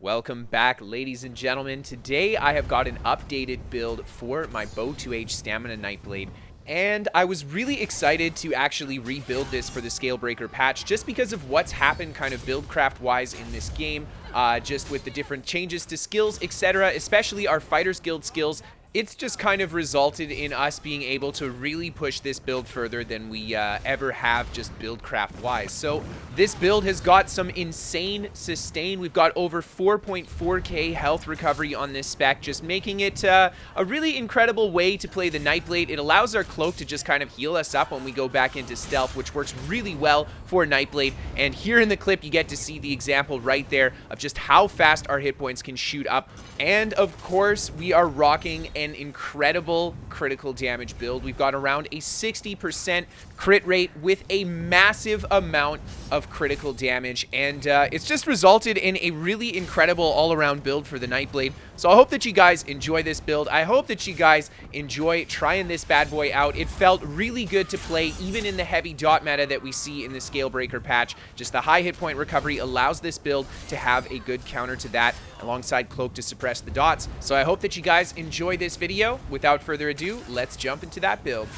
Welcome back, ladies and gentlemen. Today I have got an updated build for my Bow 2H Stamina Nightblade, and I was really excited to actually rebuild this for the Scalebreaker patch just because of what's happened kind of buildcraft wise in this game, just with the different changes to skills, etc., especially our Fighters Guild skills. It's just kind of resulted in us being able to really push this build further than we ever have just buildcraft wise. So this build has got some insane sustain. We've got over 4.4k health recovery on this spec, just making it a really incredible way to play the Nightblade. It allows our cloak to just kind of heal us up when we go back into stealth, which works really well for Nightblade. And here in the clip, you get to see the example right there of just how fast our hit points can shoot up. And of course, we are rocking an incredible critical damage build. We've got around a 60% crit rate with a massive amount of critical damage, and it's just resulted in a really incredible all-around build for the Nightblade. So I hope that you guys enjoy this build. I hope that you guys enjoy trying this bad boy out. It felt really good to play even in the heavy dot meta that we see in the Scalebreaker patch. Just the high hit point recovery allows this build to have a good counter to that, alongside cloak to suppress the dots. So I hope that you guys enjoy this video. Without further ado, let's jump into that build.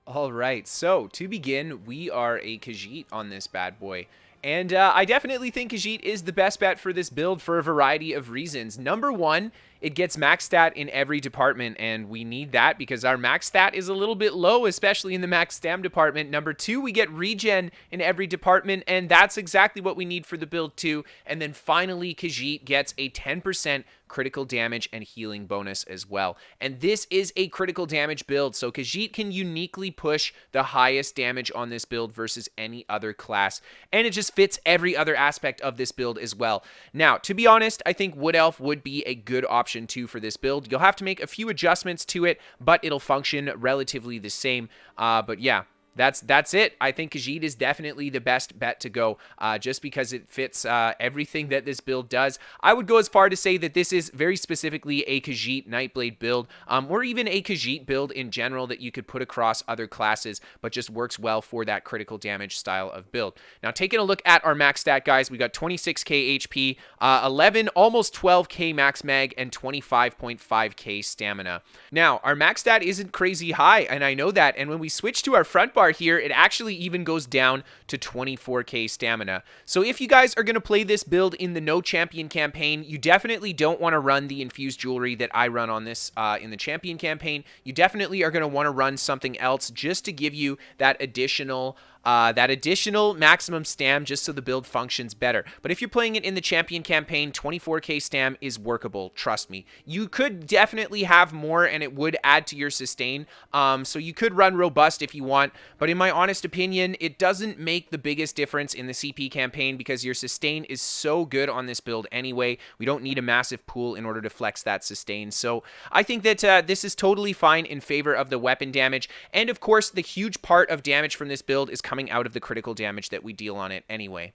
Alright, so to begin, we are a Khajiit on this bad boy. And I definitely think Khajiit is the best bet for this build for a variety of reasons. Number one, it gets max stat in every department, and we need that because our max stat is a little bit low, especially in the max stam department. Number two, we get regen in every department, and that's exactly what we need for the build too. And then finally, Khajiit gets a 10% critical damage and healing bonus as well. And this is a critical damage build, so Khajiit can uniquely push the highest damage on this build versus any other class. And it just fits every other aspect of this build as well. Now, to be honest, I think Wood Elf would be a good option too for this build. You'll have to make a few adjustments to it, but it'll function relatively the same. But yeah, that's it. I think Khajiit is definitely the best bet to go, just because it fits everything that this build does. I would go as far to say that this is very specifically a Khajiit Nightblade build, or even a Khajiit build in general that you could put across other classes, but just works well for that critical damage style of build. Now, taking a look at our max stat, guys, we got 26k HP, 11, almost 12k max mag, and 25.5k stamina. Now, our max stat isn't crazy high, and I know that, and when we switch to our front bar here, it actually even goes down to 24k stamina. So if you guys are going to play this build in the no champion campaign, you definitely don't want to run the infused jewelry that I run on this in the champion campaign. You definitely are going to want to run something else just to give you that additional maximum stam, just so the build functions better. But if you're playing it in the champion campaign, 24k stam is workable, trust me. You could definitely have more, and it would add to your sustain, so you could run robust if you want, but in my honest opinion, it doesn't make the biggest difference in the CP campaign because your sustain is so good on this build anyway. We don't need a massive pool in order to flex that sustain, so I think that this is totally fine in favor of the weapon damage. And of course, the huge part of damage from this build is coming out of the critical damage that we deal on it anyway.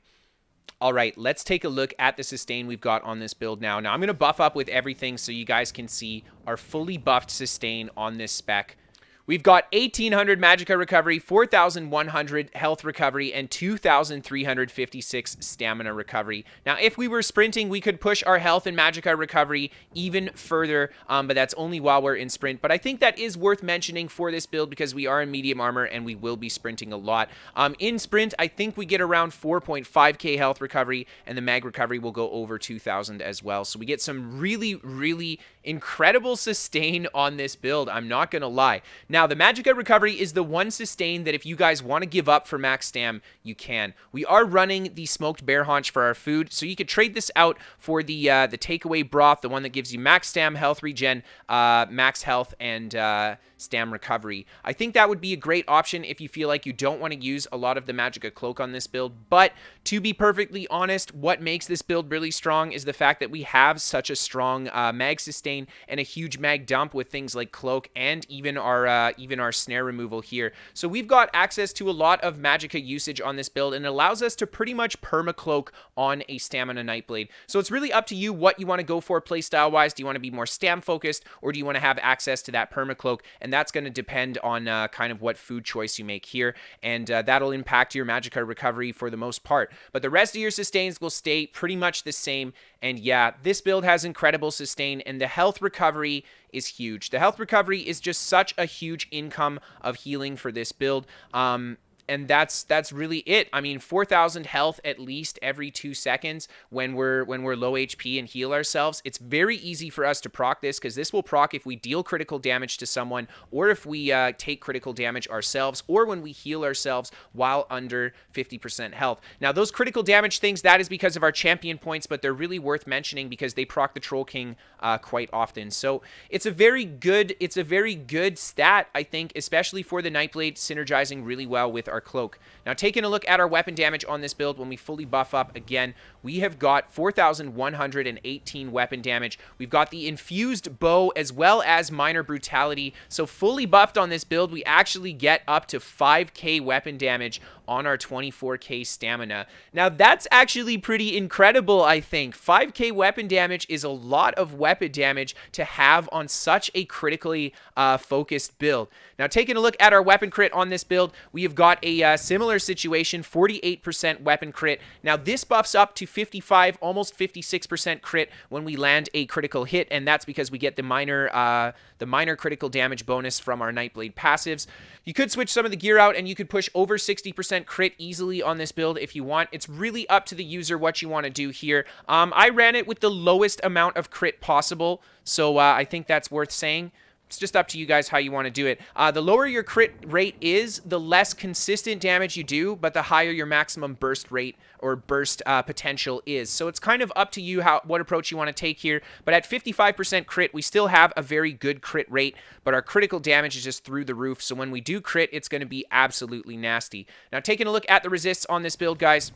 All right, let's take a look at the sustain we've got on this build now. Now, I'm going to buff up with everything so you guys can see our fully buffed sustain on this spec. We've got 1,800 Magicka recovery, 4,100 health recovery, and 2,356 stamina recovery. Now, if we were sprinting, we could push our health and Magicka recovery even further, but that's only while we're in sprint. But I think that is worth mentioning for this build because we are in medium armor and we will be sprinting a lot. In sprint, I think we get around 4.5k health recovery, and the mag recovery will go over 2,000 as well. So we get some really, really incredible sustain on this build. I'm not going to lie. Now, the Magicka recovery is the one sustain that if you guys want to give up for max stam, you can. We are running the smoked bear haunch for our food, so you could trade this out for the takeaway broth, the one that gives you max stam, health regen, max health, and stam recovery. I think that would be a great option if you feel like you don't want to use a lot of the Magicka cloak on this build. But to be perfectly honest, what makes this build really strong is the fact that we have such a strong mag sustain and a huge mag dump with things like cloak and even our snare removal here. So we've got access to a lot of Magicka usage on this build, and it allows us to pretty much perma-cloak on a stamina Nightblade. So it's really up to you what you want to go for playstyle wise. Do you want to be more stam focused, or do you want to have access to that perma-cloak? And that's going to depend on kind of what food choice you make here, and that'll impact your Magicka recovery for the most part. But the rest of your sustains will stay pretty much the same, And yeah, this build has incredible sustain, and the health recovery is huge. The health recovery is just such a huge income of healing for this build. And that's really it. I mean, 4,000 health at least every 2 seconds when we're low HP and heal ourselves. It's very easy for us to proc this, because this will proc if we deal critical damage to someone, or if we take critical damage ourselves, or when we heal ourselves while under 50% health. Now, those critical damage things, that is because of our champion points, but they're really worth mentioning because they proc the Troll King quite often. So it's a very good stat, I think, especially for the Nightblade, synergizing really well with our cloak. Now, taking a look at our weapon damage on this build, when we fully buff up again, we have got 4,118 weapon damage. We've got the infused bow as well as minor brutality. So fully buffed on this build, we actually get up to 5k weapon damage on our 24k stamina. Now, that's actually pretty incredible, I think. 5k weapon damage is a lot of weapon damage to have on such a critically focused build. Now, taking a look at our weapon crit on this build, we have got a similar situation, 48% weapon crit. Now, this buffs up to 55, almost 56% crit when we land a critical hit, and that's because we get the minor critical damage bonus from our Nightblade passives. You could switch some of the gear out, and you could push over 60% crit easily on this build if you want. It's really up to the user what you want to do here. I ran it with the lowest amount of crit possible, so I think that's worth saying. It's just up to you guys how you want to do it. The lower your crit rate is, the less consistent damage you do, but the higher your maximum burst rate or burst potential is. So it's kind of up to you what approach you want to take here. But at 55% crit, we still have a very good crit rate, but our critical damage is just through the roof. So when we do crit, it's going to be absolutely nasty. Now, taking a look at the resists on this build, guys.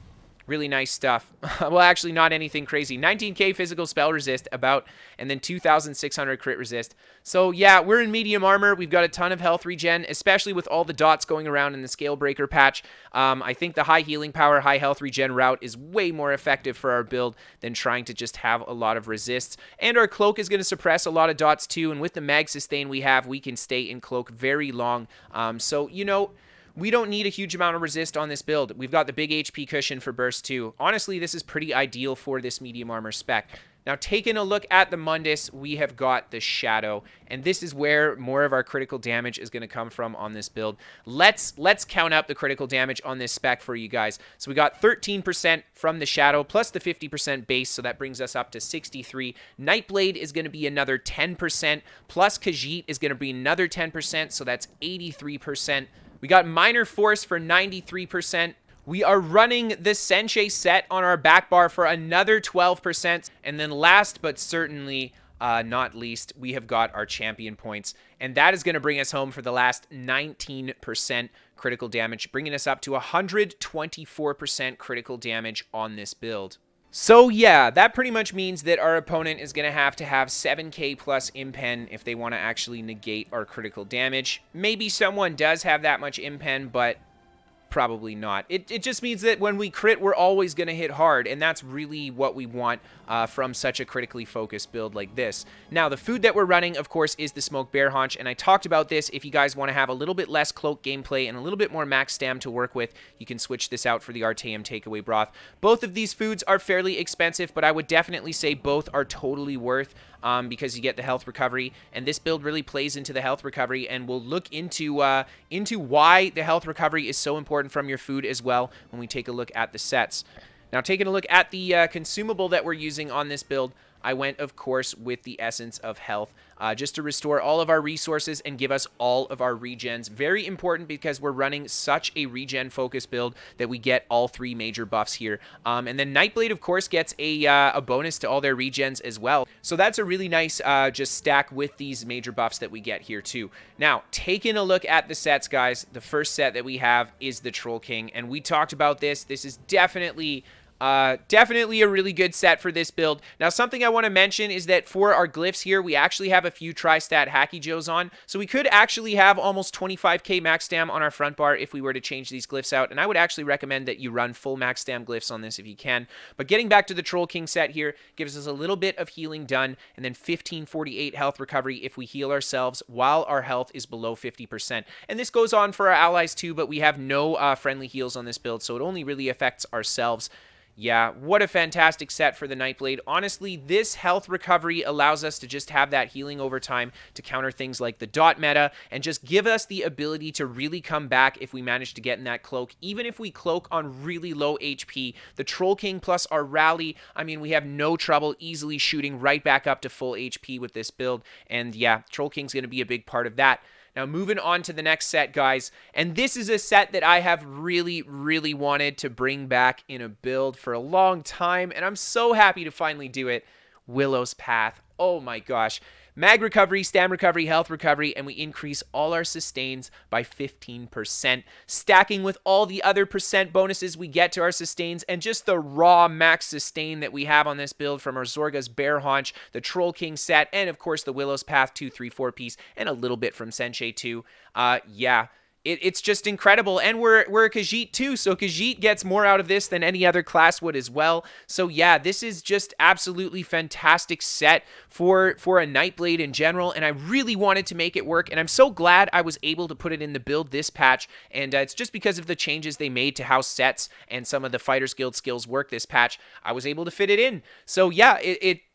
Really nice stuff. Well, actually, not anything crazy. 19k physical spell resist, and then 2,600 crit resist. So, yeah, we're in medium armor. We've got a ton of health regen, especially with all the dots going around in the Scalebreaker patch. I think the high healing power, high health regen route is way more effective for our build than trying to just have a lot of resists. And our cloak is going to suppress a lot of dots, too. And with the mag sustain we have, we can stay in cloak very long. So, you know, we don't need a huge amount of resist on this build. We've got the big HP cushion for burst too. Honestly, this is pretty ideal for this medium armor spec. Now, taking a look at the Mundus, we have got the Shadow, and this is where more of our critical damage is going to come from on this build. Let's count up the critical damage on this spec for you guys. So we got 13% from the Shadow plus the 50% base, so that brings us up to 63. Nightblade is going to be another 10%, plus Khajiit is going to be another 10%, so that's 83%. We got Minor Force for 93%. We are running the Senche set on our back bar for another 12%. And then last but certainly not least, we have got our champion points. And that is going to bring us home for the last 19% critical damage, bringing us up to 124% critical damage on this build. So yeah, that pretty much means that our opponent is going to have 7k plus impen if they want to actually negate our critical damage. Maybe someone does have that much impen, but probably not. It just means that when we crit, we're always going to hit hard, and that's really what we want from such a critically focused build like this. Now, the food that we're running, of course, is the Smoked Bear Haunch, and I talked about this. If you guys want to have a little bit less cloak gameplay and a little bit more max stam to work with, you can switch this out for the Artaeum Takeaway Broth. Both of these foods are fairly expensive, but I would definitely say both are totally worth because you get the health recovery, and this build really plays into the health recovery, and we'll look into why the health recovery is so important from your food as well when we take a look at the sets. Now, taking a look at the consumable that we're using on this build, I went, of course, with the Essence of Health, just to restore all of our resources and give us all of our regens. Very important because we're running such a regen-focused build that we get all 3 major buffs here. And then Nightblade, of course, gets a bonus to all their regens as well. So that's a really nice just stack with these major buffs that we get here, too. Now, taking a look at the sets, guys, the first set that we have is the Troll King. And we talked about this. This is definitely a really good set for this build. Now, something I want to mention is that for our glyphs here, we actually have a few tri-stat Hacky Joes on, so we could actually have almost 25k max stam on our front bar if we were to change these glyphs out, and I would actually recommend that you run full max stam glyphs on this if you can. But getting back to the Troll King set here, gives us a little bit of healing done, and then 1548 health recovery if we heal ourselves while our health is below 50%. And this goes on for our allies too, but we have no friendly heals on this build, so it only really affects ourselves. Yeah, what a fantastic set for the Nightblade. Honestly, this health recovery allows us to just have that healing over time to counter things like the dot meta and just give us the ability to really come back if we manage to get in that cloak. Even if we cloak on really low HP, the Troll King plus our rally, I mean, we have no trouble easily shooting right back up to full HP with this build. And yeah, Troll King's going to be a big part of that. Now, moving on to the next set, guys, and this is a set that I have really, really wanted to bring back in a build for a long time, and I'm so happy to finally do it. Willow's Path. Oh my gosh. Mag recovery, stam recovery, health recovery, and we increase all our sustains by 15%, stacking with all the other percent bonuses we get to our sustains, and just the raw max sustain that we have on this build from our Zorga's Bear Haunch, the Troll King set, and of course the Willow's Path 2, 3, 4 piece, and a little bit from Sensei 2. Yeah. It's just incredible, and we're a Khajiit too, so Khajiit gets more out of this than any other class would as well. So yeah, this is just absolutely fantastic set for a Nightblade in general, and I really wanted to make it work, and I'm so glad I was able to put it in the build this patch, and it's just because of the changes they made to how sets and some of the Fighters Guild skills work this patch, I was able to fit it in. So yeah,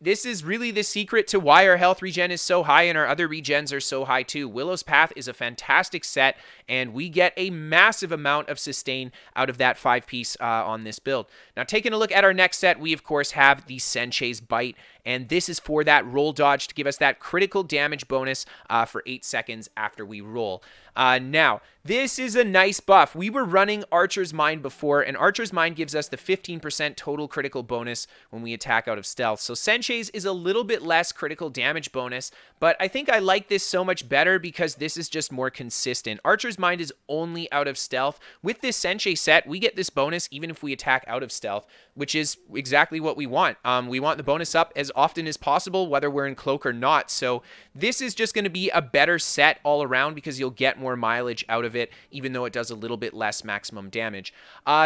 this is really the secret to why our health regen is so high and our other regens are so high too. Willow's Path is a fantastic set, and we get a massive amount of sustain out of that 5-piece on this build. Now, taking a look at our next set, we, of course, have the Sensei's Bite, and this is for that roll dodge to give us that critical damage bonus for 8 seconds after we roll. Now, this is a nice buff. We were running Archer's Mind before, and Archer's Mind gives us the 15% total critical bonus when we attack out of stealth. So Sensei's is a little bit less critical damage bonus, but I think I like this so much better because this is just more consistent. Archer's Mind is only out of stealth. With this Sensei set, we get this bonus even if we attack out of stealth, which is exactly what we want. We want the bonus up as often as possible, whether we're in cloak or not. So this is just going to be a better set all around because you'll get more mileage out of it, even though it does a little bit less maximum damage.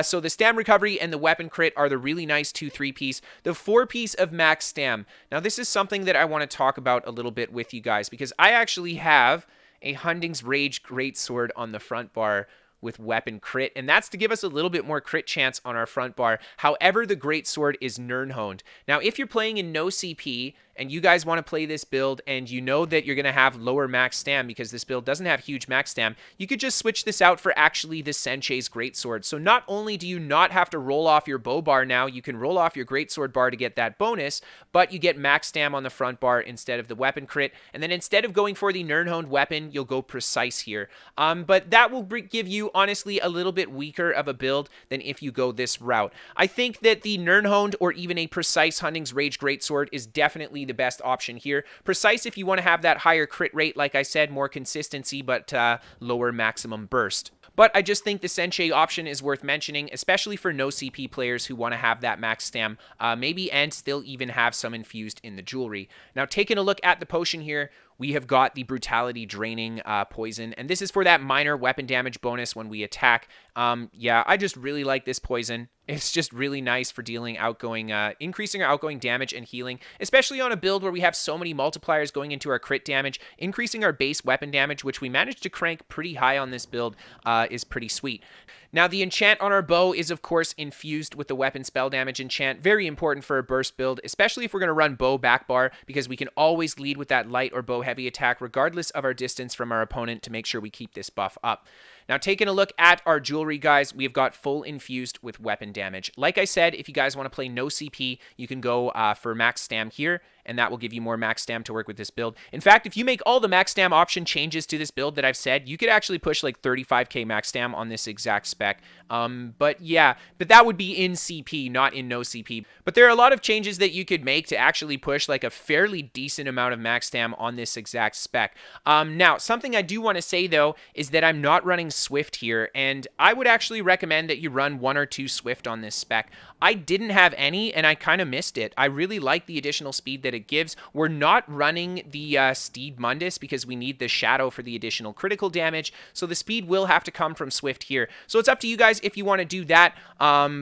So the stam recovery and the weapon crit are the really nice 2-3 piece. The 4 piece of max stam. Now this is something that I want to talk about a little bit with you guys because I actually have a Hunding's Rage Greatsword on the front bar with weapon crit, and that's to give us a little bit more crit chance on our front bar. However, the Greatsword is Nirnhoned. Now, if you're playing in no CP, and you guys want to play this build, and you know that you're going to have lower max stam because this build doesn't have huge max stam, you could just switch this out for actually the Sensei's Greatsword. So not only do you not have to roll off your bow bar now, you can roll off your Greatsword bar to get that bonus, but you get max stam on the front bar instead of the weapon crit, and then instead of going for the Nirnhoned weapon, you'll go precise here. But that will give you, honestly, a little bit weaker of a build than if you go this route. I think that the Nirnhoned or even a precise Hunding's Rage Greatsword is definitely the best option here. Precise if you want to have that higher crit rate, like I said, more consistency, but lower maximum burst. But I just think the Sensei option is worth mentioning, especially for no CP players who want to have that max stam, maybe, and still even have some infused in the jewelry. Now, taking a look at the potion here, we have got the Brutality Draining Poison, and this is for that minor weapon damage bonus when we attack. Yeah, I just really like this poison. It's just really nice for dealing outgoing, increasing our outgoing damage and healing, especially on a build where we have so many multipliers going into our crit damage. Increasing our base weapon damage, which we managed to crank pretty high on this build, is pretty sweet. Now, the enchant on our bow is, of course, infused with the weapon spell damage enchant. Very important for a burst build, especially if we're going to run bow back bar, because we can always lead with that light or bow heavy attack, regardless of our distance from our opponent, to make sure we keep this buff up. Now, taking a look at our jewelry, guys, we've got full infused with weapon damage. Like I said, if you guys want to play no CP, you can go for max stam here, and that will give you more max stam to work with this build. In fact, if you make all the max stam option changes to this build that I've said, you could actually push like 35k max stam on this exact spec. But yeah, but that would be in CP, not in no CP. But there are a lot of changes that you could make to actually push like a fairly decent amount of max stam on this exact spec. Now, something I do want to say though, is that I'm not running Swift here, and I would actually recommend that you run 1 or 2 Swift on this spec. I didn't have any, and I kind of missed it. I really like the additional speed that it gives. We're not running the Steed Mundus because we need the Shadow for the additional critical damage, so the speed will have to come from Swift here. So it's up to you guys if you want to do that.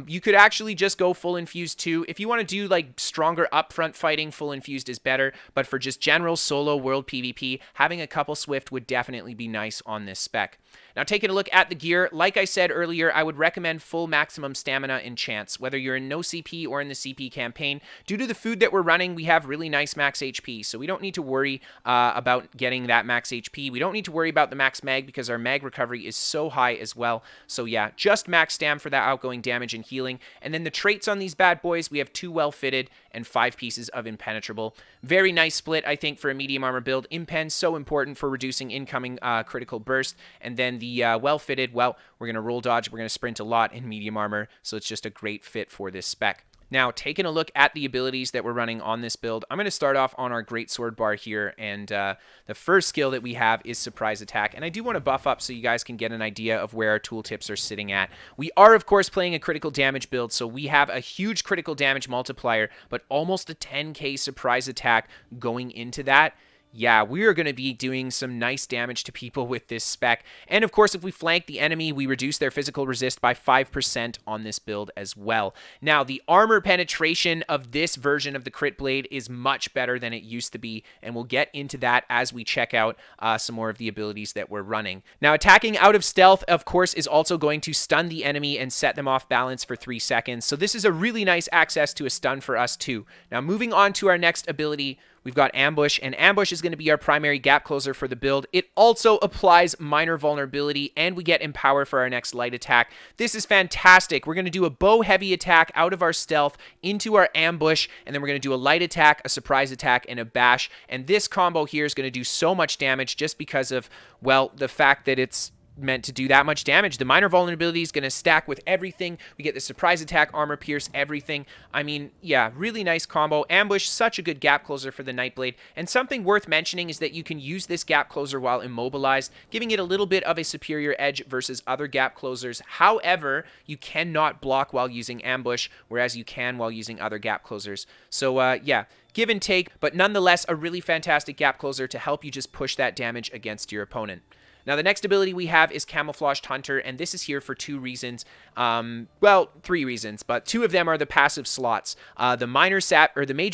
You could actually just go full infused too. If you want to do like stronger upfront fighting, full infused is better, but for just general solo world PvP, having a couple Swift would definitely be nice on this spec. Now, taking a look at the gear, like I said earlier, I would recommend full maximum stamina and chance, whether you're in no CP or in the CP campaign. Due to the food that we're running, we have really nice max HP, so we don't need to worry about getting that max HP. We don't need to worry about the max mag because our mag recovery is so high as well. So yeah, just max stam for that outgoing damage and healing. And then the traits on these bad boys, we have 2 well-fitted and 5 pieces of impenetrable. Very nice split, I think, for a medium armor build. Impen, so important for reducing incoming critical burst. And then the well-fitted, well, we're going to roll dodge, we're going to sprint a lot in medium armor, so it's just a great fit for this spec. Now, taking a look at the abilities that we're running on this build, I'm going to start off on our Great Sword bar here, and the first skill that we have is Surprise Attack, and I do want to buff up so you guys can get an idea of where our tooltips are sitting at. We are, of course, playing a critical damage build, so we have a huge critical damage multiplier, but almost a 10k Surprise Attack going into that. Yeah, we are going to be doing some nice damage to people with this spec. And of course, if we flank the enemy, we reduce their physical resist by 5% on this build as well. Now, the armor penetration of this version of the Critblade is much better than it used to be, and we'll get into that as we check out some more of the abilities that we're running. Now, attacking out of stealth, of course, is also going to stun the enemy and set them off balance for 3 seconds. So this is a really nice access to a stun for us too. Now, moving on to our next ability, we've got Ambush, and Ambush is going to be our primary gap closer for the build. It also applies minor vulnerability, and we get Empower for our next light attack. This is fantastic. We're going to do a bow heavy attack out of our stealth into our ambush, and then we're going to do a light attack, a surprise attack, and a bash. And this combo here is going to do so much damage just because of, well, the fact that it's meant to do that much damage. The minor vulnerability is going to stack with everything. We get the surprise attack, armor pierce, everything. I mean, yeah, really nice combo. Ambush, such a good gap closer for the Nightblade. And something worth mentioning is that you can use this gap closer while immobilized, giving it a little bit of a superior edge versus other gap closers. However, you cannot block while using ambush, whereas you can while using other gap closers. So yeah, give and take, but nonetheless, a really fantastic gap closer to help you just push that damage against your opponent. Now, the next ability we have is Camouflaged Hunter, and this is here for 2 reasons. Well, 3 reasons, but 2 of them are the passive slots. The Major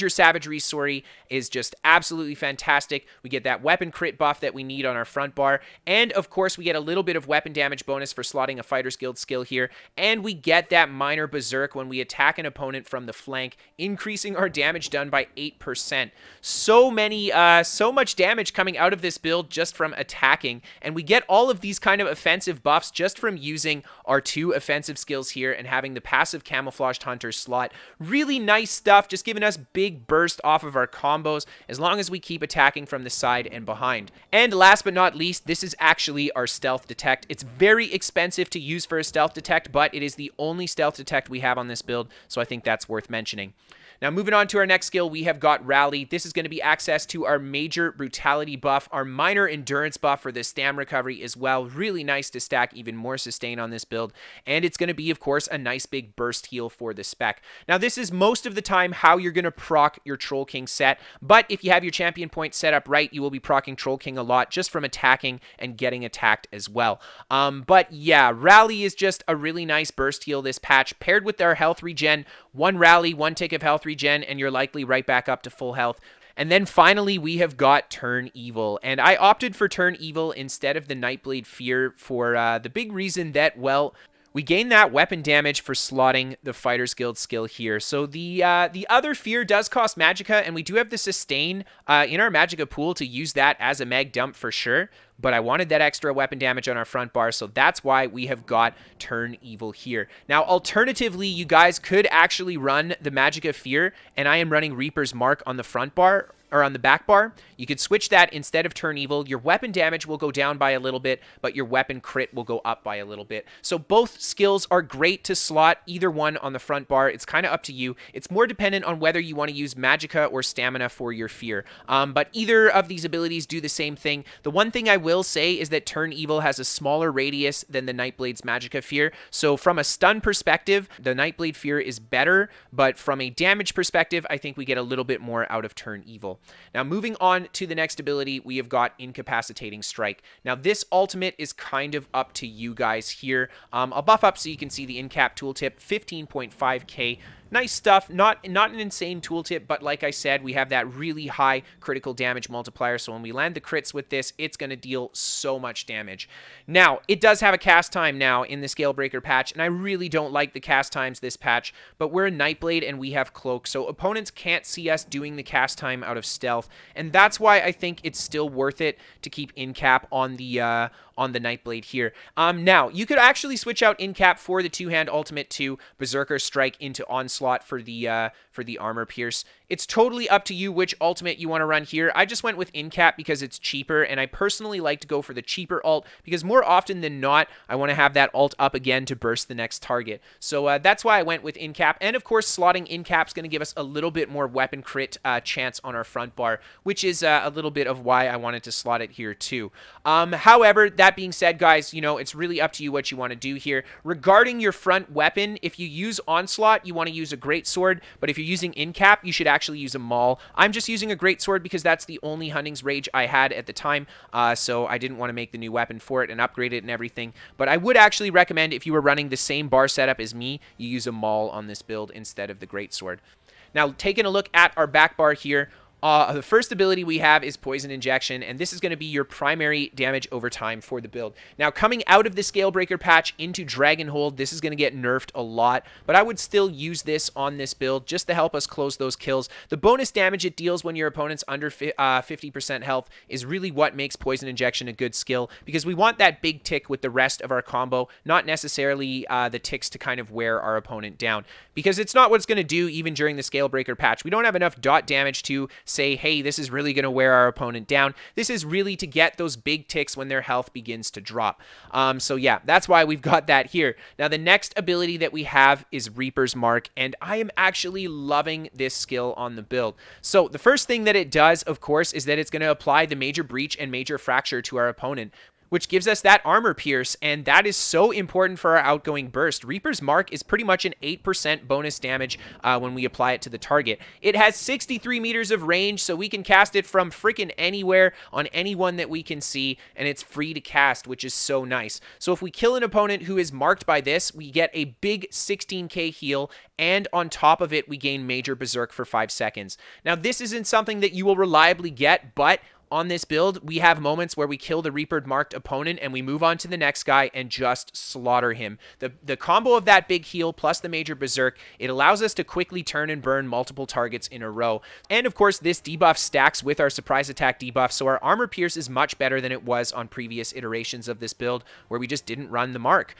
Savagery, is just absolutely fantastic. We get that weapon crit buff that we need on our front bar, and of course, we get a little bit of weapon damage bonus for slotting a Fighter's Guild skill here, and we get that minor Berserk when we attack an opponent from the flank, increasing our damage done by 8%. So much damage coming out of this build just from attacking, and we get all of these kind of offensive buffs just from using our 2 offensive skills here and having the passive Camouflaged Hunter slot. Really nice stuff, just giving us big burst off of our combos as long as we keep attacking from the side and behind. And last but not least, this is actually our Stealth Detect. It's very expensive to use for a Stealth Detect, but it is the only Stealth Detect we have on this build, so I think that's worth mentioning. Now, moving on to our next skill, we have got Rally. This is going to be access to our Major Brutality buff, our minor Endurance buff for the stam recovery as well. Really nice to stack even more sustain on this build. And it's going to be, of course, a nice big burst heal for the spec. Now, this is most of the time how you're going to proc your Troll King set, but if you have your champion point set up right, you will be procking Troll King a lot just from attacking and getting attacked as well. But yeah, Rally is just a really nice burst heal this patch, paired with our health regen. 1 Rally, 1 tick of health regen, and you're likely right back up to full health. And then finally, we have got Turn Evil. And I opted for Turn Evil instead of the Nightblade Fear for the big reason that, well, we gain that weapon damage for slotting the Fighter's Guild skill here. So the other Fear does cost Magicka, and we do have the Sustain in our Magicka pool to use that as a mag dump for sure. But I wanted that extra weapon damage on our front bar, so that's why we have got Turn Evil here. Now, alternatively, you guys could actually run the Magicka Fear, and I am running Reaper's Mark on the front bar, or on the back bar. You could switch that instead of Turn Evil. Your weapon damage will go down by a little bit, but your weapon crit will go up by a little bit. So both skills are great to slot either one on the front bar. It's kind of up to you. It's more dependent on whether you want to use Magicka or Stamina for your Fear. But either of these abilities do the same thing. The one thing I will say is that Turn Evil has a smaller radius than the Nightblade's Magicka Fear. So from a stun perspective, the Nightblade Fear is better, but from a damage perspective, I think we get a little bit more out of Turn Evil. Now, moving on to the next ability, we have got Incapacitating Strike. Now, this ultimate is kind of up to you guys here. I'll buff up so you can see the in-cap tooltip, 15.5k. nice stuff. Not an insane tooltip, but like I said, we have that really high critical damage multiplier. So when we land the crits with this, it's going to deal so much damage. Now, it does have a cast time now in the Scalebreaker patch, and I really don't like the cast times this patch, but we're a Nightblade and we have Cloak, so opponents can't see us doing the cast time out of stealth, and that's why I think it's still worth it to keep in-cap on the Nightblade here. Now, you could actually switch out in-cap for the two-hand ultimate to Berserker Strike into Onslaught for the Armor Pierce. It's totally up to you which ultimate you want to run here. I just went with in-cap because it's cheaper, and I personally like to go for the cheaper ult because more often than not, I want to have that ult up again to burst the next target. So that's why I went with in-cap, and of course, slotting in-cap is going to give us a little bit more weapon crit chance on our front bar, which is a little bit of why I wanted to slot it here too. However, that being said, guys, you know, it's really up to you what you want to do here. Regarding your front weapon, if you use Onslaught, you want to use a Greatsword, but if you're using in-cap, you should actually use a Maul. I'm just using a Greatsword because that's the only Hunting's Rage I had at the time, so I didn't want to make the new weapon for it and upgrade it and everything, but I would actually recommend if you were running the same bar setup as me, you use a Maul on this build instead of the Greatsword. Now, taking a look at our back bar here, the first ability we have is Poison Injection, and this is going to be your primary damage over time for the build. Now, coming out of the Scalebreaker patch into Dragonhold, this is going to get nerfed a lot, but I would still use this on this build just to help us close those kills. The bonus damage it deals when your opponent's under 50% health is really what makes Poison Injection a good skill, because we want that big tick with the rest of our combo, not necessarily the ticks to kind of wear our opponent down, because it's not what it's going to do even during the Scalebreaker patch. We don't have enough dot damage to say, hey, this is really going to wear our opponent down. This is really to get those big ticks when their health begins to drop. So yeah, that's why we've got that here. Now, the next ability that we have is Reaper's Mark, and I am actually loving this skill on the build. So the first thing that it does, of course, is that it's going to apply the Major Breach and Major Fracture to our opponent, which gives us that armor pierce, and that is so important for our outgoing burst. Reaper's Mark is pretty much an 8% bonus damage when we apply it to the target. It has 63 meters of range, so we can cast it from freaking anywhere on anyone that we can see, and it's free to cast, which is so nice. So if we kill an opponent who is marked by this, we get a big 16k heal, and on top of it, we gain Major Berserk for 5 seconds. Now, this isn't something that you will reliably get, but on this build, we have moments where we kill the Reaper marked opponent and we move on to the next guy and just slaughter him. The combo of that big heal plus the Major Berserk, it allows us to quickly turn and burn multiple targets in a row. And of course, this debuff stacks with our surprise attack debuff, so our armor pierce is much better than it was on previous iterations of this build where we just didn't run the mark.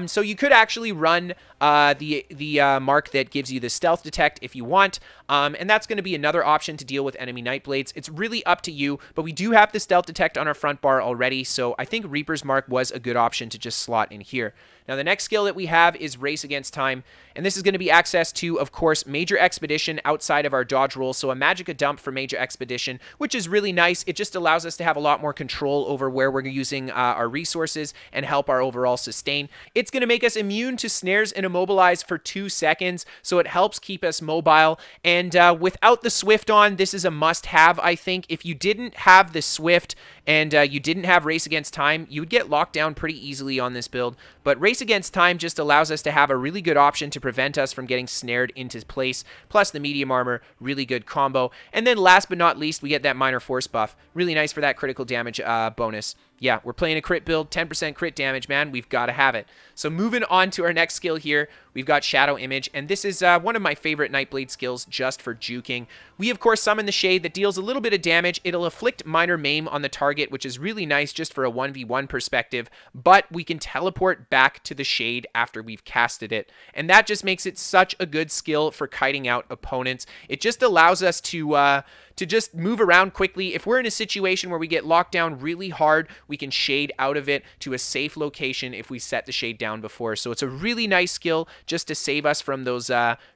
So you could actually run the mark that gives you the stealth detect if you want, and that's going to be another option to deal with enemy Nightblades. It's really up to you, but we do have the stealth detect on our front bar already, so I think Reaper's Mark was a good option to just slot in here. Now, the next skill that we have is Race Against Time, and this is going to be access to, of course, Major Expedition outside of our dodge roll, so a Magicka dump for Major Expedition, which is really nice. It just allows us to have a lot more control over where we're using our resources and help our overall sustain. It's going to make us immune to snares and immobilize for 2 seconds, so it helps keep us mobile, and without the Swift on, this is a must-have, I think. If you didn't have the Swift and you didn't have Race Against Time, you would get locked down pretty easily on this build, but Race Against Time just allows us to have a really good option to prevent us from getting snared into place, plus the medium armor, really good combo. And then last but not least, we get that minor force buff. Really nice for that critical damage bonus. Yeah, we're playing a crit build, 10% crit damage, man. We've got to have it. So moving on to our next skill here, we've got Shadow Image, and this is one of my favorite Nightblade skills just for juking. We, of course, summon the Shade that deals a little bit of damage. It'll inflict minor maim on the target, which is really nice just for a 1v1 perspective, but we can teleport back to the Shade after we've casted it, and that just makes it such a good skill for kiting out opponents. It just allows us to just move around quickly. If we're in a situation where we get locked down really hard, we can shade out of it to a safe location if we set the shade down before. So it's a really nice skill just to save us from those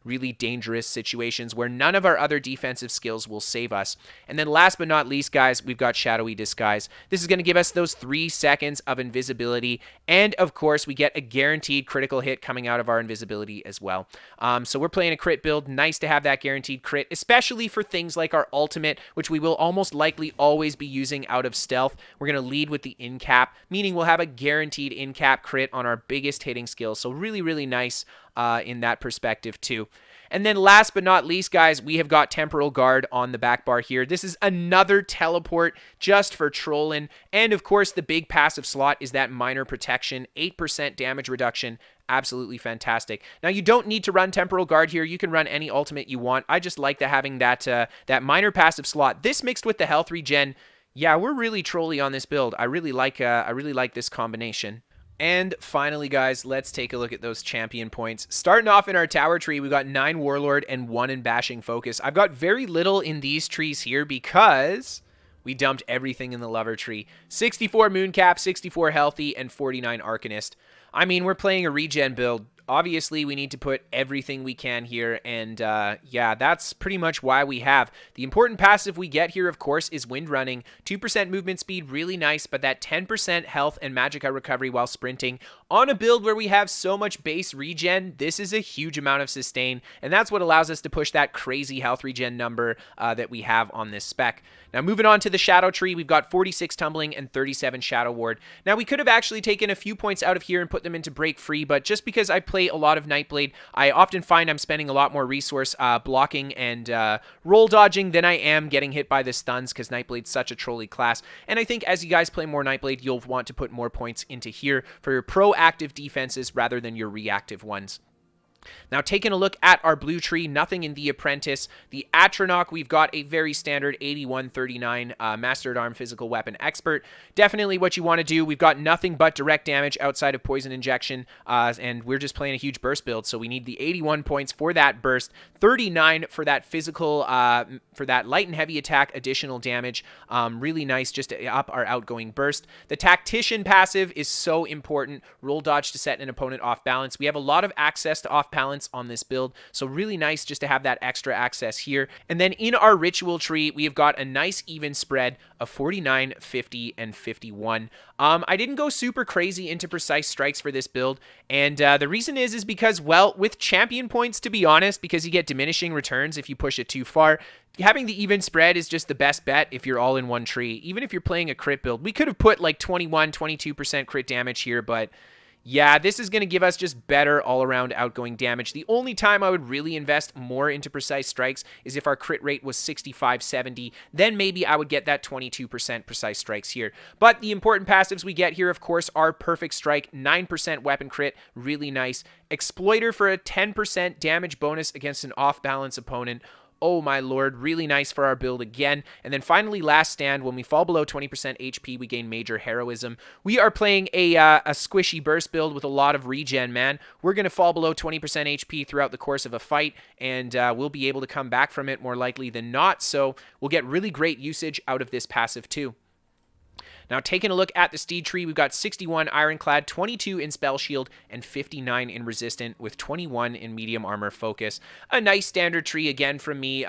really dangerous situations where none of our other defensive skills will save us. And then last but not least, guys, we've got Shadowy Disguise. This is going to give us those 3 seconds of invisibility, and of course we get a guaranteed critical hit coming out of our invisibility as well. So we're playing a crit build. Nice to have that guaranteed crit, especially for things like our ultimate, which we will almost likely always be using out of stealth. We're going to lead with the in-cap, meaning we'll have a guaranteed in-cap crit on our biggest hitting skill. So really, really nice in that perspective too. And then last but not least, guys, we have got Temporal Guard on the back bar here. This is another teleport just for trolling. And of course, the big passive slot is that minor protection, 8% damage reduction. Absolutely fantastic. Now, you don't need to run Temporal Guard here. You can run any ultimate you want. I just like having that minor passive slot. This mixed with the health regen, yeah, we're really trolly on this build. I really like this combination. And finally, guys, let's take a look at those champion points. Starting off in our tower tree, we've got 9 Warlord and 1 in Bashing Focus. I've got very little in these trees here because we dumped everything in the Lover tree. 64 Mooncap, 64 Healthy, and 49 Arcanist. I mean, we're playing a regen build. Obviously, we need to put everything we can here, and yeah, that's pretty much why we have. The important passive we get here, of course, is Wind Running. 2% movement speed, really nice, but that 10% health and Magicka recovery while sprinting. On a build where we have so much base regen, this is a huge amount of sustain, and that's what allows us to push that crazy health regen number that we have on this spec. Now, moving on to the Shadow Tree, we've got 46 Tumbling and 37 Shadow Ward. Now, we could have actually taken a few points out of here and put them into Break Free, but just because I play a lot of Nightblade, I often find I'm spending a lot more resource blocking and roll dodging than I am getting hit by the stuns, because Nightblade's such a trolly class. And I think as you guys play more Nightblade, you'll want to put more points into here for your proactive defenses rather than your reactive ones. Now, taking a look at our blue tree, nothing in the Apprentice. The Atronach, we've got a very standard 8139 Master at Arm Physical Weapon Expert. Definitely what you want to do. We've got nothing but direct damage outside of Poison Injection, and we're just playing a huge burst build, so we need the 81 points for that burst, 39 for that physical, for that light and heavy attack additional damage. Really nice just to up our outgoing burst. The Tactician passive is so important. Roll dodge to set an opponent off balance. We have a lot of access to off balance on this build, so really nice just to have that extra access here. And then in our ritual tree, we have got a nice even spread of 49, 50, and 51. I didn't go super crazy into precise strikes for this build, and the reason is because, well, with champion points, to be honest, because you get diminishing returns if you push it too far, having the even spread is just the best bet if you're all in one tree. Even if you're playing a crit build, we could have put like 21, 22% crit damage here, but yeah, this is going to give us just better all-around outgoing damage. The only time I would really invest more into precise strikes is if our crit rate was 65, 70. Then maybe I would get that 22% precise strikes here. But the important passives we get here, of course, are Perfect Strike, 9% weapon crit, really nice. Exploiter for a 10% damage bonus against an off-balance opponent. Oh my lord, really nice for our build again. And then finally, Last Stand. When we fall below 20% HP, we gain Major Heroism. We are playing a squishy burst build with a lot of regen, man. We're going to fall below 20% HP throughout the course of a fight, and we'll be able to come back from it more likely than not. So we'll get really great usage out of this passive too. Now, taking a look at the Steed tree, we've got 61 Ironclad, 22 in Spell Shield, and 59 in Resistant, with 21 in Medium Armor Focus. A nice standard tree, again, from me.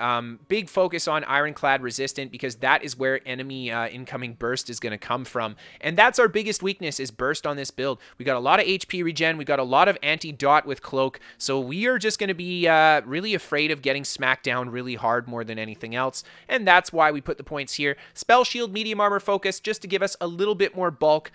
Big focus on Ironclad Resistant, because that is where enemy incoming burst is going to come from. And that's our biggest weakness, is burst on this build. We got a lot of HP regen, we got a lot of anti-dot with Cloak, so we are just going to be really afraid of getting smacked down really hard more than anything else. And that's why we put the points here. Spell Shield, Medium Armor Focus, just to give us a little bit more bulk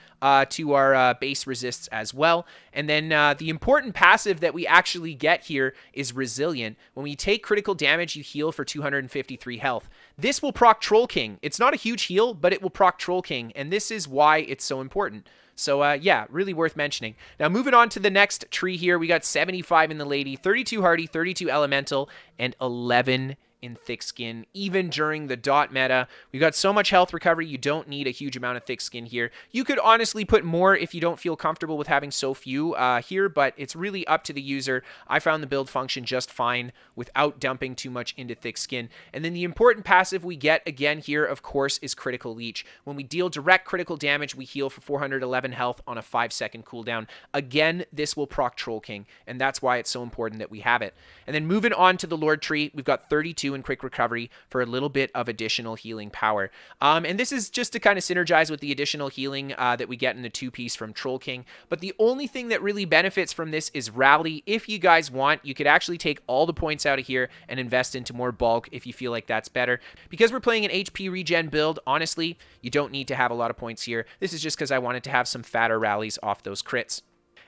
to our base resists as well. And then the important passive that we actually get here is Resilient. When we take critical damage, you heal for 253 health. This will proc Troll King. It's not a huge heal, but it will proc Troll King, and this is why it's so important. So, yeah, really worth mentioning. Now, moving on to the next tree here, we got 75 in the Lady, 32 Hardy, 32 Elemental, and 11 in Thick Skin, even during the dot meta. We've got so much health recovery, you don't need a huge amount of Thick Skin here. You could honestly put more if you don't feel comfortable with having so few here, but it's really up to the user. I found the build function just fine without dumping too much into Thick Skin. And then the important passive we get again here, of course, is Critical Leech. When we deal direct critical damage, we heal for 411 health on a 5-second cooldown. Again, this will proc Troll King, and that's why it's so important that we have it. And then moving on to the Lord tree, we've got 32 in Quick Recovery for a little bit of additional healing power. And this is just to kind of synergize with the additional healing that we get in the 2-piece from Troll King. But the only thing that really benefits from this is Rally. If you guys want, you could actually take all the points out of here and invest into more bulk if you feel like that's better. Because we're playing an HP regen build, honestly, you don't need to have a lot of points here. This is just because I wanted to have some fatter rallies off those crits.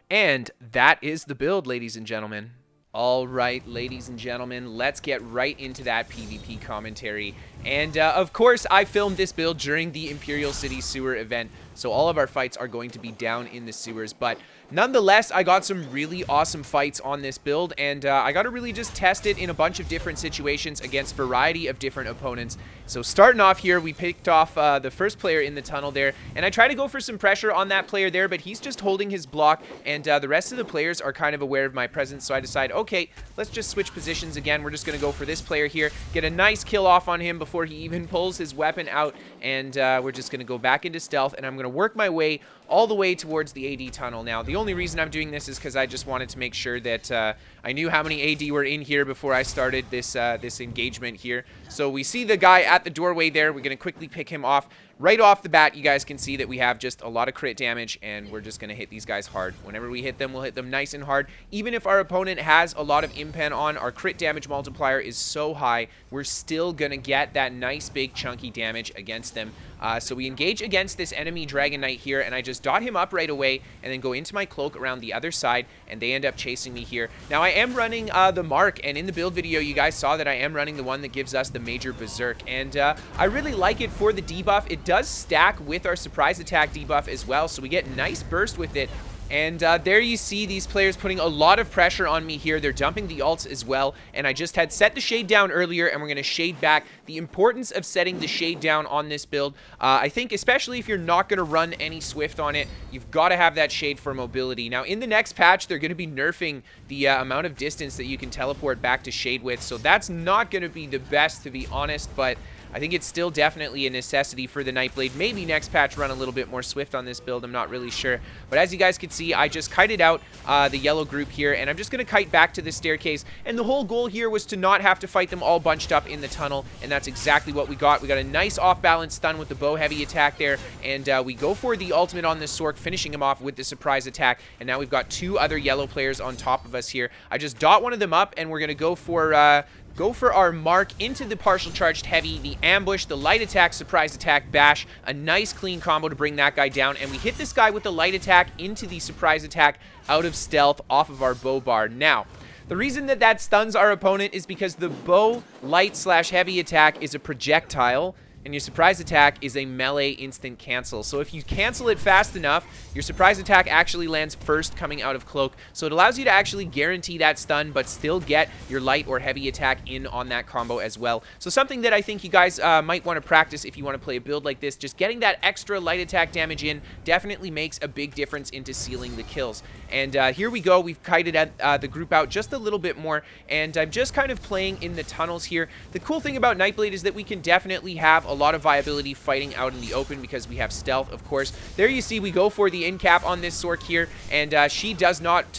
And that is the build, ladies and gentlemen. All right, ladies and gentlemen, let's get right into that PvP commentary. And of course, I filmed this build during the Imperial City Sewer event, so all of our fights are going to be down in the sewers. But nonetheless, I got some really awesome fights on this build, and I got to really just test it in a bunch of different situations against a variety of different opponents. So starting off here, we picked off the first player in the tunnel there, and I try to go for some pressure on that player there, but he's just holding his block, and the rest of the players are kind of aware of my presence, so I decide, okay, let's just switch positions again. We're just going to go for this player here, get a nice kill off on him before he even pulls his weapon out, and we're just going to go back into stealth, and I'm going to work my way all the way towards the AD tunnel. Now, the only reason I'm doing this is because I just wanted to make sure that I knew how many AD were in here before I started this this engagement here. So we see the guy at the doorway there. We're going to quickly pick him off. Right off the bat, you guys can see that we have just a lot of crit damage, and we're just going to hit these guys hard. Whenever we hit them, we'll hit them nice and hard. Even if our opponent has a lot of impen on, our crit damage multiplier is so high, we're still going to get that nice big chunky damage against them. So we engage against this enemy Dragon Knight here, and I just dot him up right away and then go into my cloak around the other side, and they end up chasing me here. Now, I am running the Mark, and in the build video, you guys saw that I am running the one that gives us the Major Berserk, and I really like it for the debuff. It does stack with our surprise attack debuff as well, so we get nice burst with it. And there you see these players putting a lot of pressure on me here. They're dumping the ults as well, and I just had set the shade down earlier, and we're going to shade back. The importance of setting the shade down on this build, I think especially if you're not going to run any Swift on it, you've got to have that shade for mobility. Now, in the next patch, they're going to be nerfing the amount of distance that you can teleport back to shade with, so that's not going to be the best, to be honest, but I think it's still definitely a necessity for the Nightblade. Maybe next patch run a little bit more Swift on this build. I'm not really sure. But as you guys can see, I just kited out the yellow group here, and I'm just going to kite back to the staircase. And the whole goal here was to not have to fight them all bunched up in the tunnel, and that's exactly what we got. We got a nice off-balance stun with the bow heavy attack there, and we go for the ultimate on this Sork, finishing him off with the surprise attack. And now we've got two other yellow players on top of us here. I just dot one of them up, and we're going to go for our Mark into the partial charged heavy, the ambush, the light attack, surprise attack, bash. A nice clean combo to bring that guy down. And we hit this guy with the light attack into the surprise attack out of stealth off of our bow bar. Now, the reason that that stuns our opponent is because the bow light slash heavy attack is a projectile, and your surprise attack is a melee instant cancel. So if you cancel it fast enough, your surprise attack actually lands first coming out of cloak. So it allows you to actually guarantee that stun, but still get your light or heavy attack in on that combo as well. So something that I think you guys might want to practice if you want to play a build like this, just getting that extra light attack damage in definitely makes a big difference into sealing the kills. And here we go. We've kited at, the group out just a little bit more, and I'm just kind of playing in the tunnels here. The cool thing about Nightblade is that we can definitely have a lot of viability fighting out in the open because we have stealth, of course. There you see we go for the in cap on this Sork here, and she does not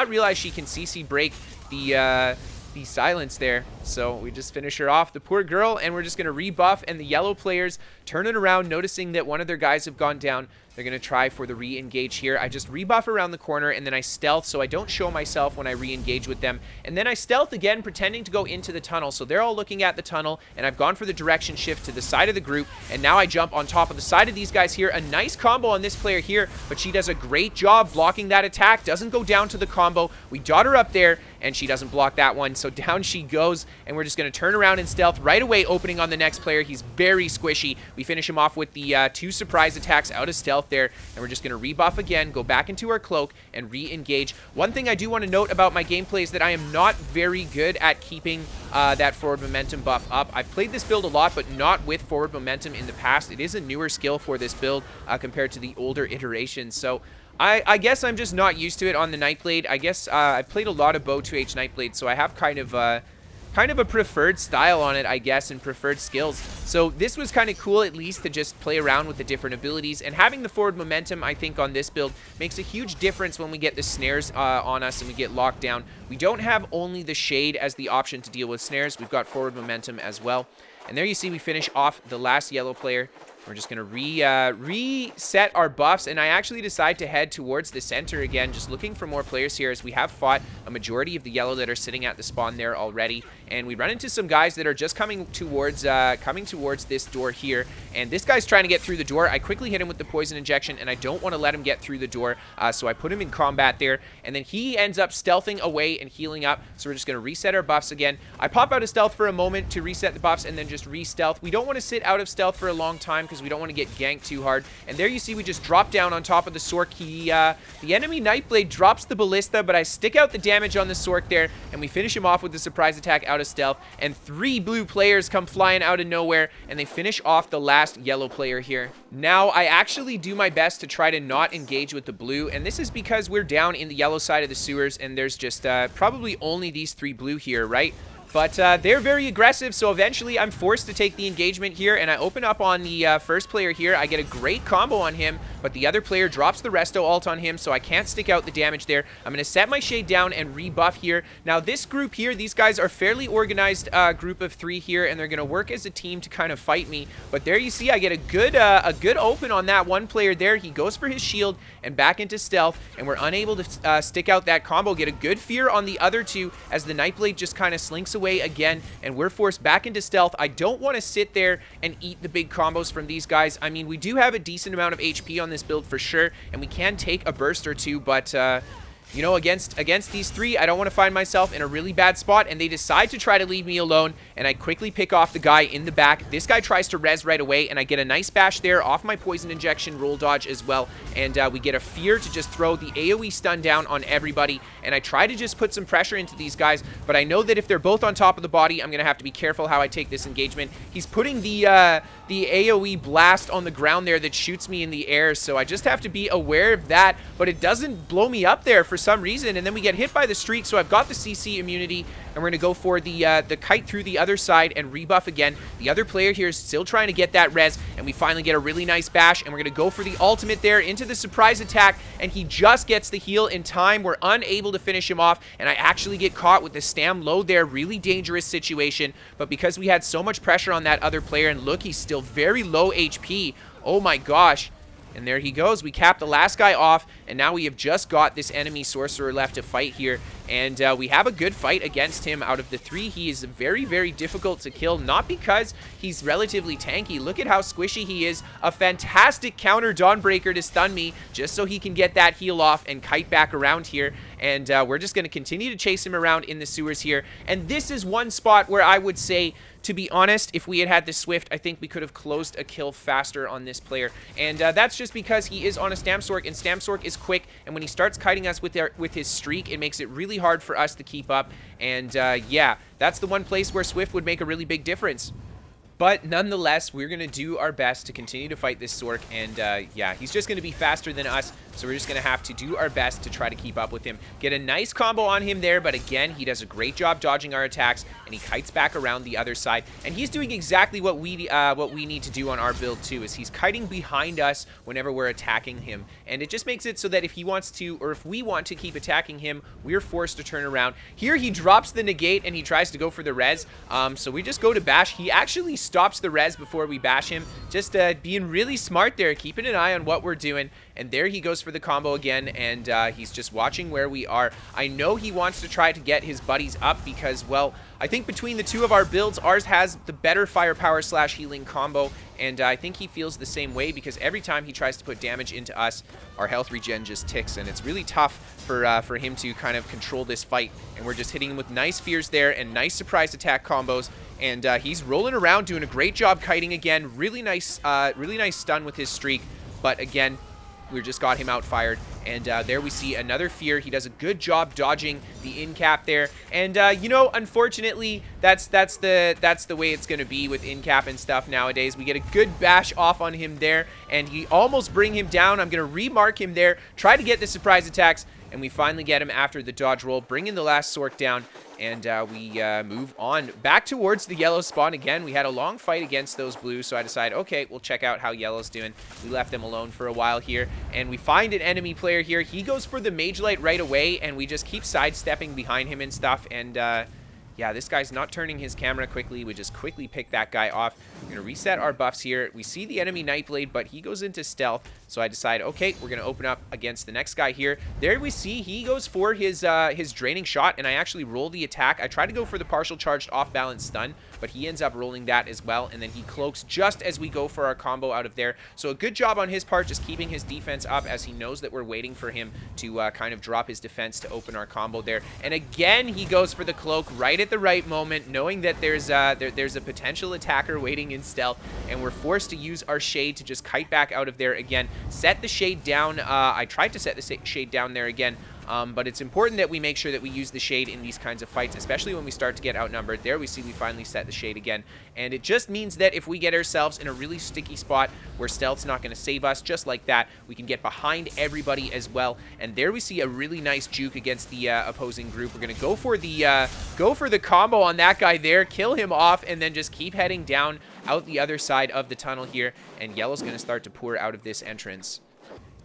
realize she can CC break the silence there, so we just finish her off, the poor girl, and we're just going to rebuff, and the yellow players turn it around, noticing that one of their guys have gone down. They're going to try for the re-engage here. I just rebuff around the corner, and then I stealth so I don't show myself when I re-engage with them. And then I stealth again, pretending to go into the tunnel. So they're all looking at the tunnel, and I've gone for the direction shift to the side of the group, and now I jump on top of the side of these guys here. A nice combo on this player here, but she does a great job blocking that attack. Doesn't go down to the combo. We dot her up there, and she doesn't block that one. So down she goes, and we're just going to turn around and stealth right away, opening on the next player. He's very squishy. We finish him off with the two surprise attacks out of stealth there, and we're just going to rebuff again, go back into our cloak, and re-engage. One thing I do want to note about my gameplay is that I am not very good at keeping that forward momentum buff up. I've played this build a lot, but not with forward momentum in the past. It is a newer skill for this build compared to the older iterations, so I guess I'm just not used to it on the Nightblade. I guess I've played a lot of Bow 2H Nightblade, so I have kind of a preferred style on it, I guess, and preferred skills. So this was kind of cool, at least, to just play around with the different abilities. And having the forward momentum, I think, on this build makes a huge difference when we get the snares on us and we get locked down. We don't have only the shade as the option to deal with snares. We've got forward momentum as well. And there you see we finish off the last yellow player. We're just going to reset our buffs, and I actually decide to head towards the center again, just looking for more players here as we have fought a majority of the yellow that are sitting at the spawn there already. And we run into some guys that are just coming towards this door here, and this guy's trying to get through the door. I quickly hit him with the poison injection, and I don't want to let him get through the door, so I put him in combat there, and then he ends up stealthing away and healing up, so we're just going to reset our buffs again. I pop out of stealth for a moment to reset the buffs and then just re-stealth. We don't want to sit out of stealth for a long time because we don't want to get ganked too hard. And there you see we just drop down on top of the Sork. The enemy Nightblade drops the ballista, but I stick out the damage on the Sork there, and we finish him off with the surprise attack out of stealth. And 3 blue players come flying out of nowhere, and they finish off the last yellow player here. Now, I actually do my best to try to not engage with the blue, and this is because we're down in the yellow side of the sewers, and there's just probably only these 3 blue here, right? But they're very aggressive, so eventually I'm forced to take the engagement here, and I open up on the first player here. I get a great combo on him, but the other player drops the resto ult on him, so I can't stick out the damage there. I'm going to set my shade down and rebuff here. Now, this group here, these guys are fairly organized group of 3 here, and they're going to work as a team to kind of fight me. But there you see, I get a good open on that one player there. He goes for his shield and back into stealth, and we're unable to stick out that combo. Get a good fear on the other 2 as the Nightblade just kind of slinks away again, and we're forced back into stealth. I don't want to sit there and eat the big combos from these guys. I mean, we do have a decent amount of HP on this build for sure, and we can take a burst or 2, but you know, against these 3, I don't want to find myself in a really bad spot, and they decide to try to leave me alone, and I quickly pick off the guy in the back. This guy tries to res right away, and I get a nice bash there off my poison injection roll dodge as well, and we get a fear to just throw the AoE stun down on everybody, and I try to just put some pressure into these guys, but I know that if they're both on top of the body, I'm going to have to be careful how I take this engagement. He's putting the AoE blast on the ground there that shoots me in the air, so I just have to be aware of that, but it doesn't blow me up there for some reason, and then we get hit by the streak, so I've got the CC immunity, and we're going to go for the kite through the other side and rebuff again. The other player here is still trying to get that res, and we finally get a really nice bash, and we're going to go for the ultimate there into the surprise attack, and he just gets the heal in time. We're unable to finish him off, and I actually get caught with the stam low there. Really dangerous situation, but because we had so much pressure on that other player, and look, he's still very low HP. Oh my gosh. And there he goes. We capped the last guy off, and now we have just got this enemy sorcerer left to fight here. And we have a good fight against him. Out of the 3, he is very, very difficult to kill, not because he's relatively tanky. Look at how squishy he is. A fantastic counter Dawnbreaker to stun me, just so he can get that heal off and kite back around here. And we're just going to continue to chase him around in the sewers here. And this is one spot where I would say, to be honest, if we had had the Swift, I think we could have closed a kill faster on this player. And that's just because he is on a Stam Sork, and Stam Sork is quick, and when he starts kiting us with his streak, it makes it really hard for us to keep up. And yeah, that's the one place where Swift would make a really big difference. But nonetheless, we're going to do our best to continue to fight this Sork, and yeah, he's just going to be faster than us, so we're just going to have to do our best to try to keep up with him. Get a nice combo on him there, but again, he does a great job dodging our attacks, and he kites back around the other side, and he's doing exactly what we need to do on our build too, is he's kiting behind us whenever we're attacking him, and it just makes it so that if he wants to, or if we want to keep attacking him, we're forced to turn around. Here, he drops the negate, and he tries to go for the res, so we just go to bash. He actually stops the res before we bash him, just being really smart there, keeping an eye on what we're doing. And there he goes for the combo again, and he's just watching where we are. I know he wants to try to get his buddies up because, well, I think between the 2 of our builds, ours has the better firepower / healing combo, and I think he feels the same way because every time he tries to put damage into us, our health regen just ticks, and it's really tough for him to kind of control this fight. And we're just hitting him with nice fears there and nice surprise attack combos, and he's rolling around doing a great job kiting again. Really nice stun with his streak, but again, we just got him outfired, and there we see another fear. He does a good job dodging the in cap there, and you know, unfortunately, that's the way it's gonna be with in cap and stuff nowadays. We get a good bash off on him there, and he almost bring him down. I'm gonna remark him there, try to get the surprise attacks, and we finally get him after the dodge roll, bringing the last Sork down, and we move on back towards the yellow spawn again. We had a long fight against those blues, so I decided, okay, we'll check out how yellow's doing. We left them alone for a while here, and we find an enemy player here. He goes for the Mage Light right away, and we just keep sidestepping behind him and stuff, and Yeah, this guy's not turning his camera quickly. We just quickly pick that guy off. We're going to reset our buffs here. We see the enemy Nightblade, but he goes into stealth. So I decide, okay, we're going to open up against the next guy here. There we see he goes for his draining shot, and I actually roll the attack. I try to go for the partial charged off-balance stun, but he ends up rolling that as well, and then he cloaks just as we go for our combo out of there. So a good job on his part, just keeping his defense up as he knows that we're waiting for him to kind of drop his defense to open our combo there. And again, he goes for the cloak right at the right moment, knowing that there's a potential attacker waiting in stealth, and we're forced to use our shade to just kite back out of there again. Set the shade down. I tried to set the shade down there again, but it's important that we make sure that we use the shade in these kinds of fights, especially when we start to get outnumbered. There we see we finally set the shade again, and it just means that if we get ourselves in a really sticky spot where stealth's not going to save us, just like that, we can get behind everybody as well. And there we see a really nice juke against the opposing group. We're going to go for the combo on that guy there, kill him off, and then just keep heading down out the other side of the tunnel here, and yellow's going to start to pour out of this entrance.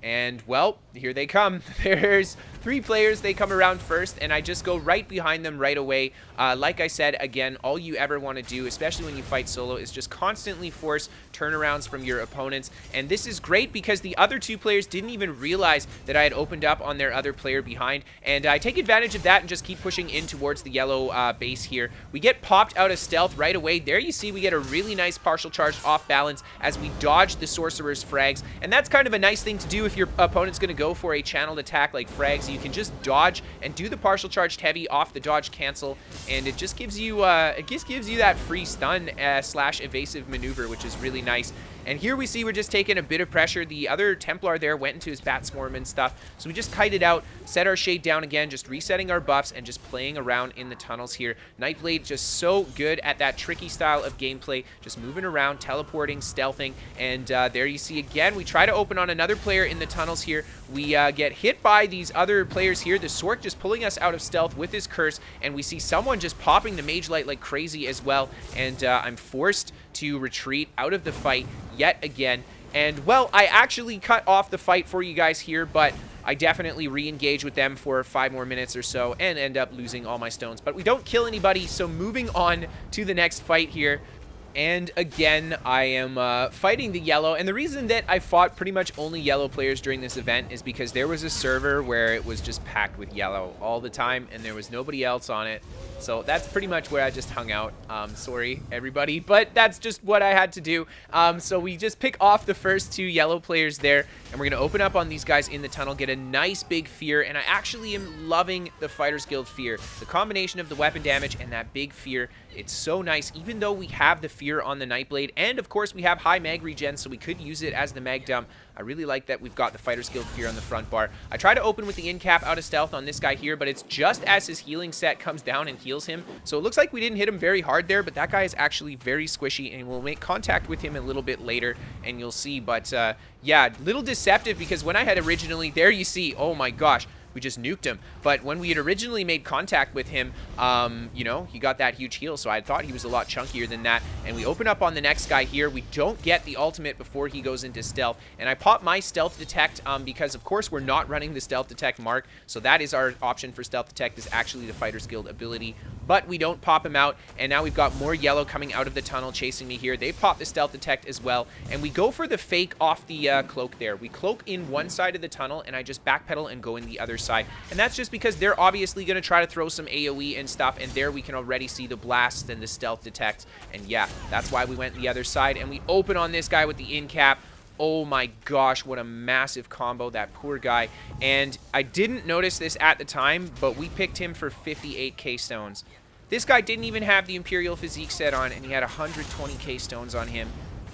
And, well, here they come. There's 3 players. They come around first, and I just go right behind them right away. Like I said, again, all you ever want to do, especially when you fight solo, is just constantly force turnarounds from your opponents. And this is great because the other 2 players didn't even realize that I had opened up on their other player behind. And I take advantage of that and just keep pushing in towards the yellow base here. We get popped out of stealth right away. There you see we get a really nice partial charge off balance as we dodge the sorcerer's frags. And that's kind of a nice thing to do if your opponent's going to go for a channeled attack like frags. You can just dodge and do the partial charged heavy off the dodge cancel, and it just gives you that free stun slash evasive maneuver, which is really nice. And here we see we're just taking a bit of pressure. The other Templar there went into his bat swarm and stuff, so we just kited out, set our shade down again, just resetting our buffs and just playing around in the tunnels here. Nightblade just so good at that tricky style of gameplay, just moving around, teleporting, stealthing, and there you see again, we try to open on another player in the tunnels here. We get hit by these other players here. The Sork just pulling us out of stealth with his curse, and we see someone just popping the Mage Light like crazy as well, and I'm forced to retreat out of the fight yet again. And, well, I actually cut off the fight for you guys here, but I definitely re-engage with them for 5 more minutes or so and end up losing all my stones. But we don't kill anybody, so moving on to the next fight here. And again, I am fighting the yellow, and the reason that I fought pretty much only yellow players during this event is because there was a server where it was just packed with yellow all the time, and there was nobody else on it. So that's pretty much where I just hung out. Sorry, everybody, but that's just what I had to do. So we just pick off the first 2 yellow players there, and we're going to open up on these guys in the tunnel, get a nice big fear, and I actually am loving the Fighters Guild fear. The combination of the weapon damage and that big fear, it's so nice, even though we have the fear on the Nightblade, and of course we have high mag regen, so we could use it as the mag dump. I really like that we've got the Fighters Guild fear on the front bar. I try to open with the in cap out of stealth on this guy here, but it's just as his healing set comes down and heals him. So it looks like we didn't hit him very hard there, but that guy is actually very squishy, and we'll make contact with him a little bit later, and you'll see. But yeah, little deceptive, because when I had originally, there you see, oh my gosh, we just nuked him. But when we had originally made contact with him, you know, he got that huge heal, so I thought he was a lot chunkier than that. And we open up on the next guy here. We don't get the ultimate before he goes into stealth, and I pop my stealth detect because of course we're not running the stealth detect mark, so that is our option for stealth detect, is actually the Fighters Guild ability. But we don't pop him out, and now we've got more yellow coming out of the tunnel chasing me here. They pop the stealth detect as well, and we go for the fake off the cloak there. We cloak in one side of the tunnel, and I just backpedal and go in the other side. And that's just because they're obviously going to try to throw some AoE and stuff, and there we can already see the blast and the stealth detect. And yeah, that's why we went the other side, and we open on this guy with the in cap. Oh my gosh, what a massive combo, that poor guy. And I didn't notice this at the time, but we picked him for 58k stones. This guy didn't even have the Imperial Physique set on, and he had 120k stones on him.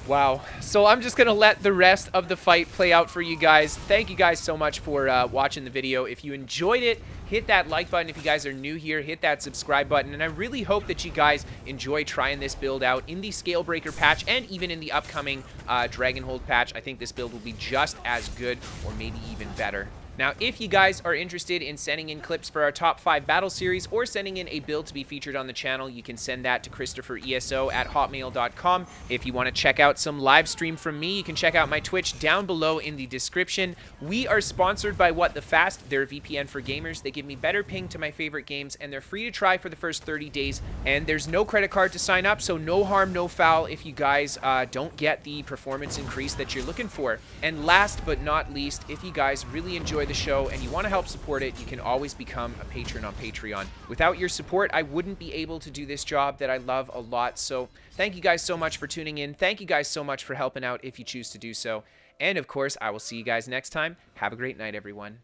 Wow. So I'm just going to let the rest of the fight play out for you guys. Thank you guys so much for watching the video. If you enjoyed it, hit that like button. If you guys are new here, hit that subscribe button. And I really hope that you guys enjoy trying this build out in the Scalebreaker patch and even in the upcoming Dragonhold patch. I think this build will be just as good or maybe even better. Now, if you guys are interested in sending in clips for our top 5 battle series or sending in a build to be featured on the channel, you can send that to CristoferESO@hotmail.com. If you want to check out some live stream from me, you can check out my Twitch down below in the description. We are sponsored by What the Fast. They're a VPN for gamers. They give me better ping to my favorite games, and they're free to try for the first 30 days. And there's no credit card to sign up, so no harm, no foul if you guys don't get the performance increase that you're looking for. And last but not least, if you guys really enjoy the show and you want to help support it, you can always become a patron on Patreon. Without your support, I wouldn't be able to do this job that I love a lot. So thank you guys so much for tuning in. Thank you guys so much for helping out if you choose to do so. And of course, I will see you guys next time. Have a great night, everyone.